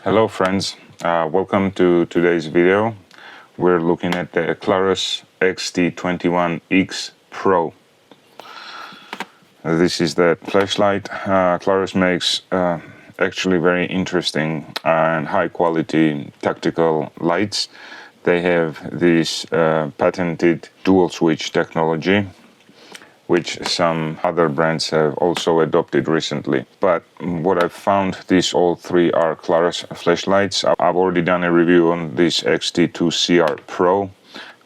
Hello friends, welcome to today's video. We're looking at the Klarus XT21X Pro. This is the flashlight. Klarus makes actually very interesting and high quality tactical lights. They have this patented dual switch technology, which some other brands have also adopted recently. But what I've found, these all three are Klarus flashlights. I've already done a review on this XT2CR Pro.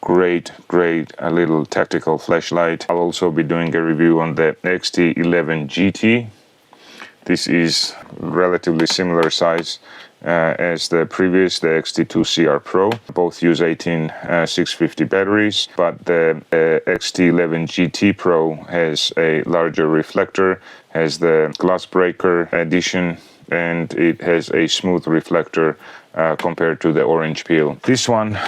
Great little tactical flashlight. I'll also be doing a review on the XT11GT. This is relatively similar size as the previous, the XT2CR Pro. Both use 18650 batteries, but the XT11GT Pro has a larger reflector, has the glass breaker addition, and it has a smooth reflector compared to the orange peel. This one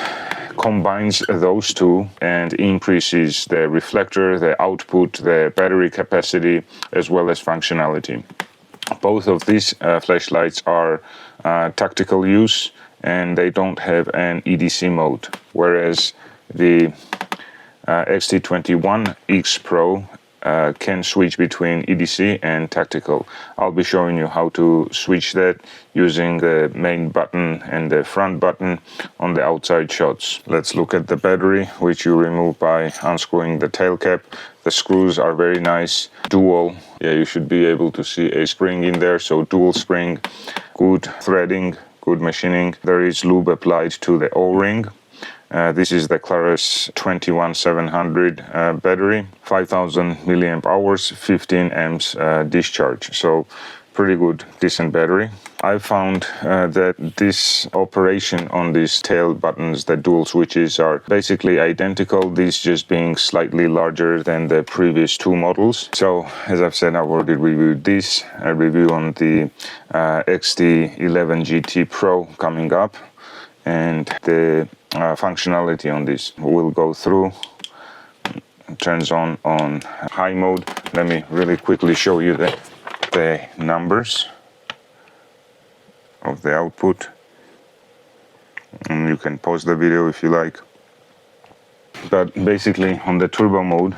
combines those two and increases the reflector, the output, the battery capacity, as well as functionality. Both of these flashlights are tactical use, and they don't have an EDC mode, whereas the XT21X Pro can switch between EDC and tactical. I'll be showing you how to switch that using the main button and the front button on the outside shots. Let's look at the battery, which you remove by unscrewing the tail cap. The screws are very nice, dual. Yeah, you should be able to see a spring in there, so dual spring, good threading, good machining. There is lube applied to the O-ring. This is the Klarus 21700 battery, 5000 milliamp hours, 15 amps discharge. So pretty good, decent battery. I found that this operation on these tail buttons, the dual switches, are basically identical, these just being slightly larger than the previous two models. So as I've said, I've already reviewed this. A review on the XT11GT Pro coming up, and the functionality on this will go through. Turns on high mode. Let me really quickly show you the numbers of the output, and you can pause the video if you like. But basically on the turbo mode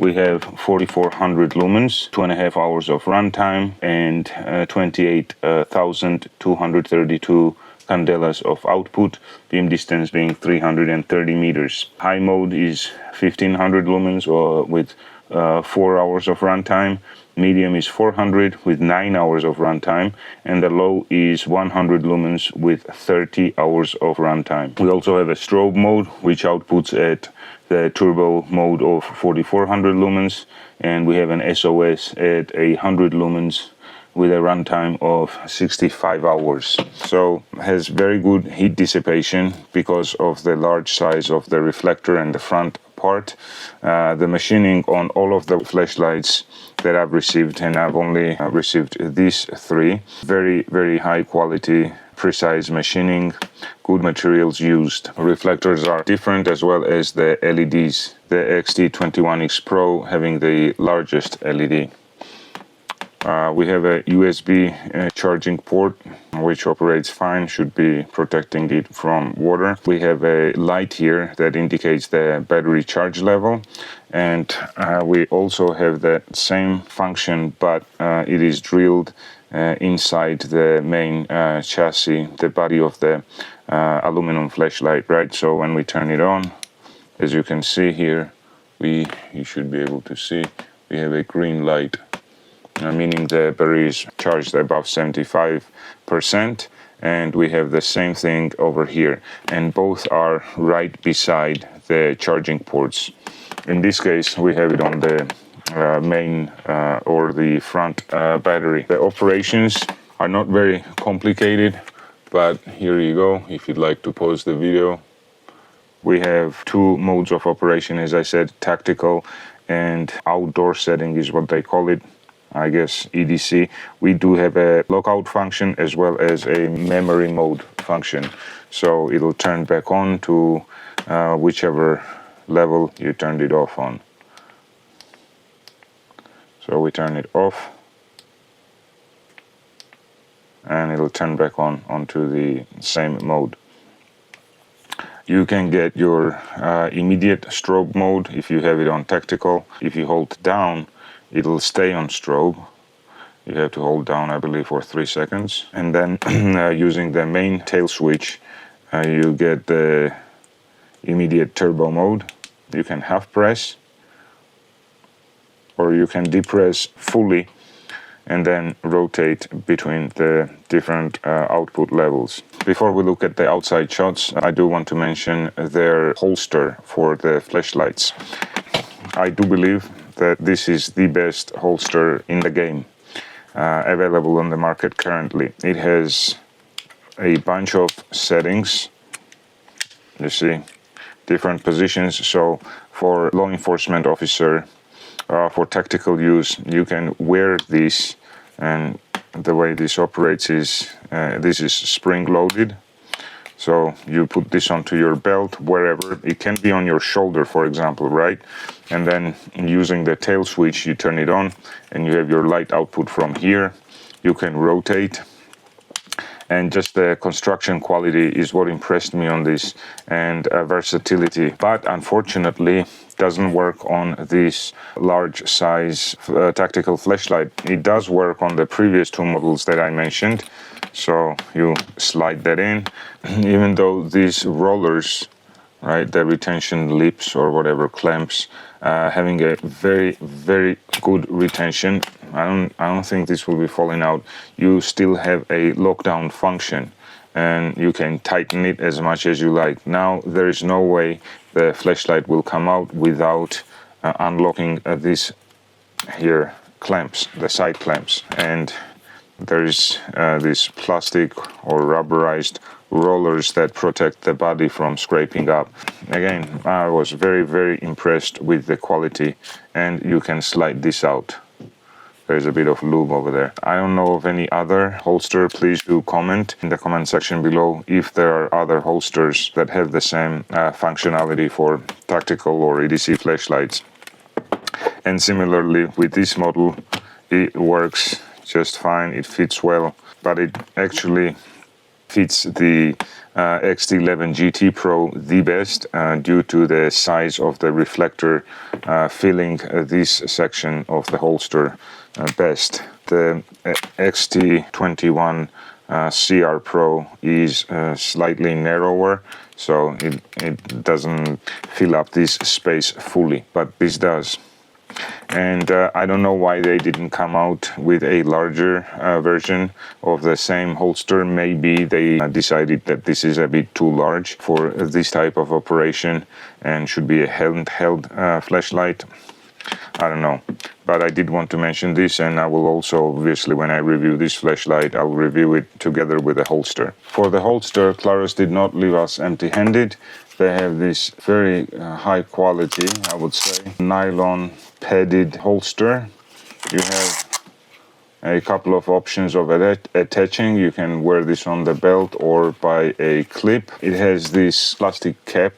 we have 4400 lumens, 2.5 hours of runtime, and 28,232 candelas of output, beam distance being 330 meters. High mode is 1500 lumens with 4 hours of runtime. Medium is 400 with 9 hours of runtime, and the low is 100 lumens with 30 hours of runtime. We also have a strobe mode, which outputs at the turbo mode of 4400 lumens, and we have an SOS at 100 lumens with a runtime of 65 hours. So has very good heat dissipation because of the large size of the reflector and the front part. The machining on all of the flashlights that I've received, and I've only received these three, very high quality, precise machining, good materials used. Reflectors are different, as well as the LEDs. The XT21X Pro having the largest LED. We have a USB charging port, which operates fine, should be protecting it from water. We have a light here that indicates the battery charge level, and we also have that same function, but it is drilled inside the main chassis, the body of the aluminum flashlight, right? So when we turn it on, as you can see here, you should be able to see, we have a green light. Meaning the battery is charged above 75%, and we have the same thing over here, and both are right beside the charging ports. In this case we have it on the main or the front battery. The operations are not very complicated, but here you go. If you'd like to pause the video, we have two modes of operation, as I said, tactical and outdoor setting is what they call it. I guess EDC. We do have a lockout function as well as a memory mode function, so it'll turn back on to whichever level you turned it off on. So we turn it off, and it'll turn back on onto the same mode. You can get your immediate strobe mode if you have it on tactical. If you hold down, it'll stay on strobe. You have to hold down, I believe, for 3 seconds. And then using the main tail switch, you get the immediate turbo mode. You can half press, or you can depress fully and then rotate between the different output levels. Before we look at the outside shots, I do want to mention their holster for the flashlights. I do believe that this is the best holster in the game available on the market currently. It has a bunch of settings, you see, different positions. So for law enforcement officer, for tactical use, you can wear this, and the way this operates is this is spring loaded. So you put this onto your belt wherever. It can be on your shoulder, for example, right? And then using the tail switch, you turn it on and you have your light output from here. You can rotate. And just the construction quality is what impressed me on this, and versatility. But unfortunately, doesn't work on this large size tactical flashlight. It does work on the previous two models that I mentioned. So you slide that in, even though these rollers, right, the retention lips or whatever clamps, having a very, very good retention. I don't think this will be falling out. You still have a lockdown function, and you can tighten it as much as you like. Now there is no way the flashlight will come out without unlocking these here clamps, the side clamps, and there's this plastic or rubberized rollers that protect the body from scraping up. Again, I was very, very impressed with the quality, and you can slide this out. There's a bit of lube over there. I don't know of any other holster. Please do comment in the comment section below if there are other holsters that have the same functionality for tactical or EDC flashlights. And similarly with this model, it works just fine. It fits well, but it actually fits the XT11 GT Pro the best due to the size of the reflector filling this section of the holster best. The XT21 CR Pro is slightly narrower, so it doesn't fill up this space fully, but this does. And I don't know why they didn't come out with a larger version of the same holster. Maybe they decided that this is a bit too large for this type of operation and should be a handheld flashlight. I don't know, but I did want to mention this, and I will also, obviously, when I review this flashlight, I'll review it together with the holster. For the holster, Klarus did not leave us empty-handed. They have this very high quality, I would say, nylon padded holster. You have a couple of options of attaching. You can wear this on the belt or by a clip. It has this plastic cap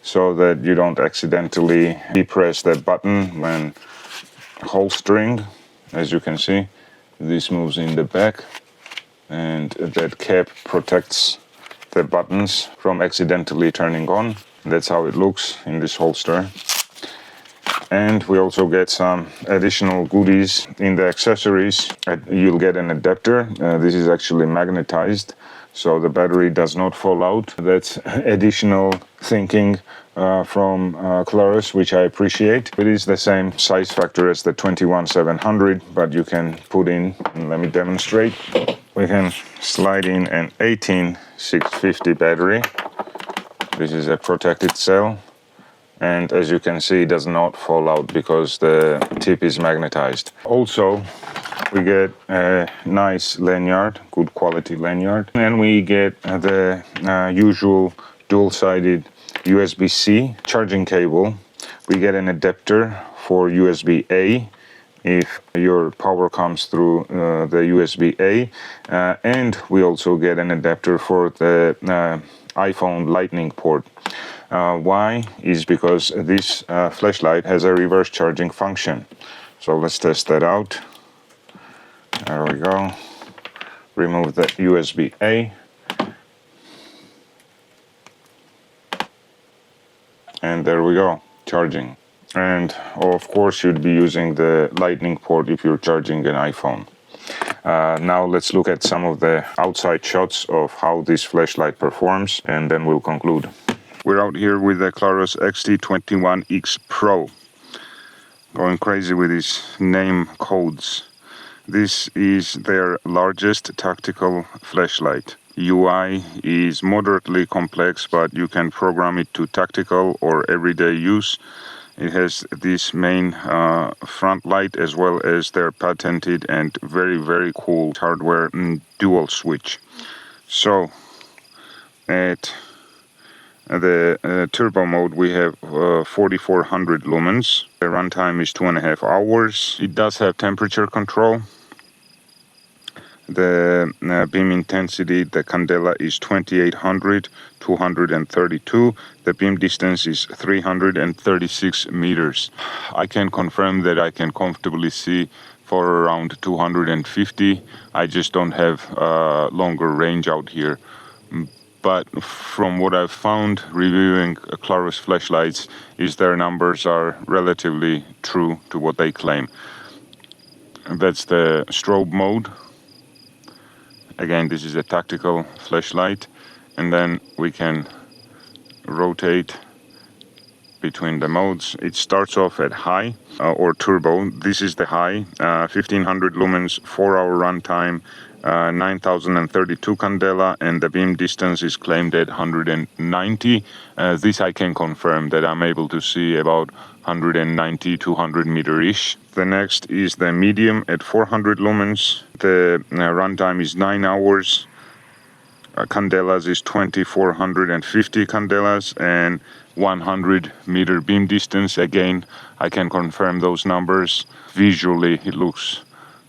so that you don't accidentally depress the button when holstering. As you can see, this moves in the back, and that cap protects the buttons from accidentally turning on. That's how it looks in this holster. And we also get some additional goodies in the accessories. You'll get an adapter. This is actually magnetized, so the battery does not fall out. That's additional thinking from Klarus, which I appreciate. It is the same size factor as the 21700, but you can put in, let me demonstrate. We can slide in an 18650 battery. This is a protected cell. And as you can see, it does not fall out because the tip is magnetized. Also, we get a nice lanyard, good quality lanyard. And we get the usual dual-sided USB-C charging cable. We get an adapter for USB-A if your power comes through the USB-A. And we also get an adapter for the iPhone Lightning port. Why? Is because this flashlight has a reverse charging function. So let's test that out. There we go. remove the USB-A, and there we go, charging. And of course you'd be using the lightning port if you're charging an iPhone. Now let's look at some of the outside shots of how this flashlight performs, and then we'll conclude. We're out here with the Klarus XT21X Pro. Going crazy with these name codes. This is their largest tactical flashlight. UI is moderately complex, but you can program it to tactical or everyday use. It has this main front light as well as their patented and very cool hardware dual switch. So at the turbo mode we have 4400 lumens. The runtime is 2.5 hours. It does have temperature control. The beam intensity, the candela is 2800, 232. The beam distance is 336 meters. I can confirm that I can comfortably see for around 250. I just don't have longer range out here. But from what I've found reviewing Klarus flashlights is their numbers are relatively true to what they claim. That's the strobe mode. Again, this is a tactical flashlight, and then we can rotate between the modes. It starts off at high or turbo. This is the high, 1500 lumens, 4-hour runtime, 9032 candela, and the beam distance is claimed at 190. This I can confirm that I'm able to see about 190 to 200 meter-ish. The next is the medium at 400 lumens. The runtime is 9 hours. Candelas is 2450 candelas and 100 meter beam distance. Again, I can confirm those numbers. Visually, it looks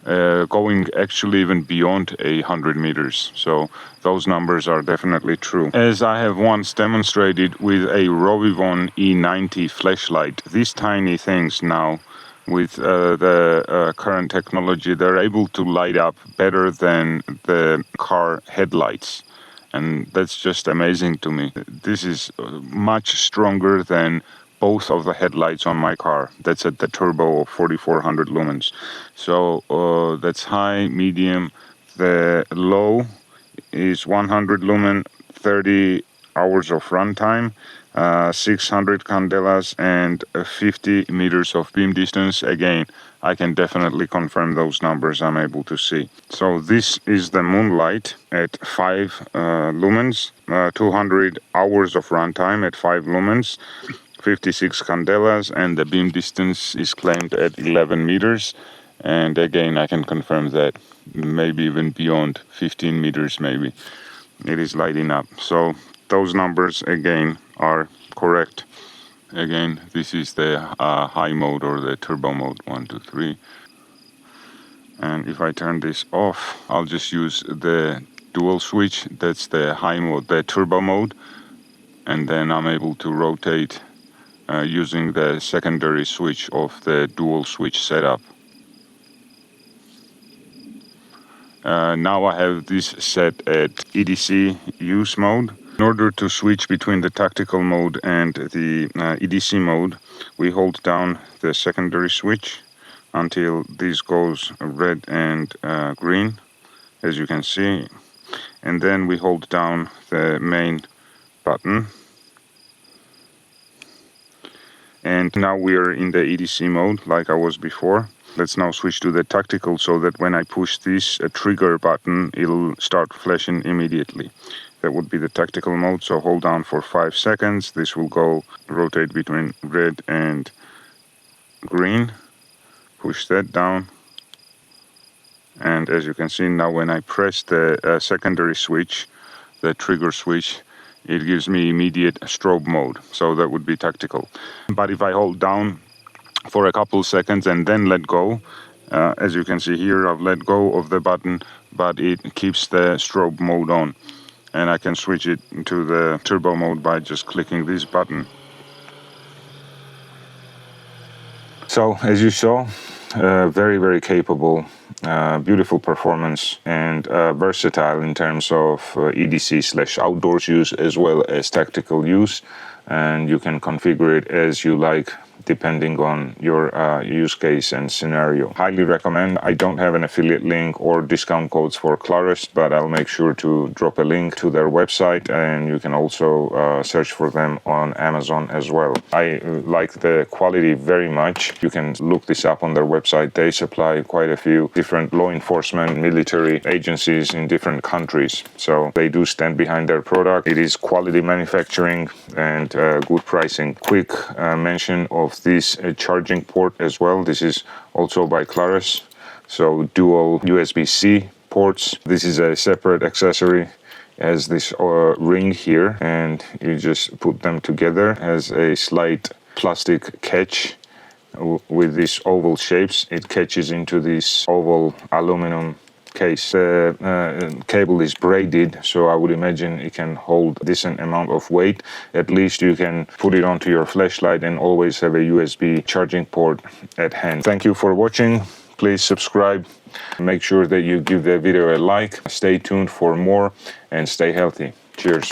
going actually even beyond 100 meters. So those numbers are definitely true. As I have once demonstrated with a Rovivon E90 flashlight, these tiny things now with the current technology, they're able to light up better than the car headlights. And that's just amazing to me. This is much stronger than both of the headlights on my car. That's at the turbo of 4400 lumens. So that's high, medium. The low is 100 lumen, 30 hours of runtime, 600 candelas and 50 meters of beam distance. Again, I can definitely confirm those numbers I'm able to see. So this is the Moonlight at 5 lumens, 200 hours of runtime at 5 lumens, 56 candelas, and the beam distance is claimed at 11 meters. And again, I can confirm that maybe even beyond 15 meters maybe. It is lighting up. So those numbers again are correct. Again, this is the high mode or the turbo mode, 1, 2, 3. And if I turn this off, I'll just use the dual switch. That's the high mode, the turbo mode. And then I'm able to rotate using the secondary switch of the dual switch setup. Now I have this set at EDC use mode. In order to switch between the tactical mode and the EDC mode, we hold down the secondary switch until this goes red and green, as you can see. And then we hold down the main button. And now we are in the EDC mode like I was before. Let's now switch to the tactical so that when I push this trigger button, it'll start flashing immediately. That would be the tactical mode, so hold down for 5 seconds. This will go rotate between red and green. Push that down. And as you can see now, when I press the secondary switch, the trigger switch, it gives me immediate strobe mode. So that would be tactical. But if I hold down for a couple seconds and then let go, as you can see here, I've let go of the button, but it keeps the strobe mode on. And I can switch it to the turbo mode by just clicking this button. So as you saw, very capable, beautiful performance, and versatile in terms of EDC/outdoors use as well as tactical use, and you can configure it as you like depending on your use case and scenario. Highly recommend. I don't have an affiliate link or discount codes for Klarus, but I'll make sure to drop a link to their website, and you can also search for them on Amazon as well. I like the quality very much. You can look this up on their website. They supply quite a few different law enforcement, military agencies in different countries. So they do stand behind their product. It is quality manufacturing and good pricing. Quick mention of this charging port as well. This is also by Klarus. So dual USB-C ports. This is a separate accessory as this ring here, and you just put them together as a slight plastic catch with these oval shapes. It catches into this oval aluminum case. The cable is braided, so I would imagine it can hold a decent amount of weight. At least you can put it onto your flashlight and always have a USB charging port at hand. Thank you for watching. Please subscribe. Make sure that you give the video a like. Stay tuned for more and stay healthy. Cheers.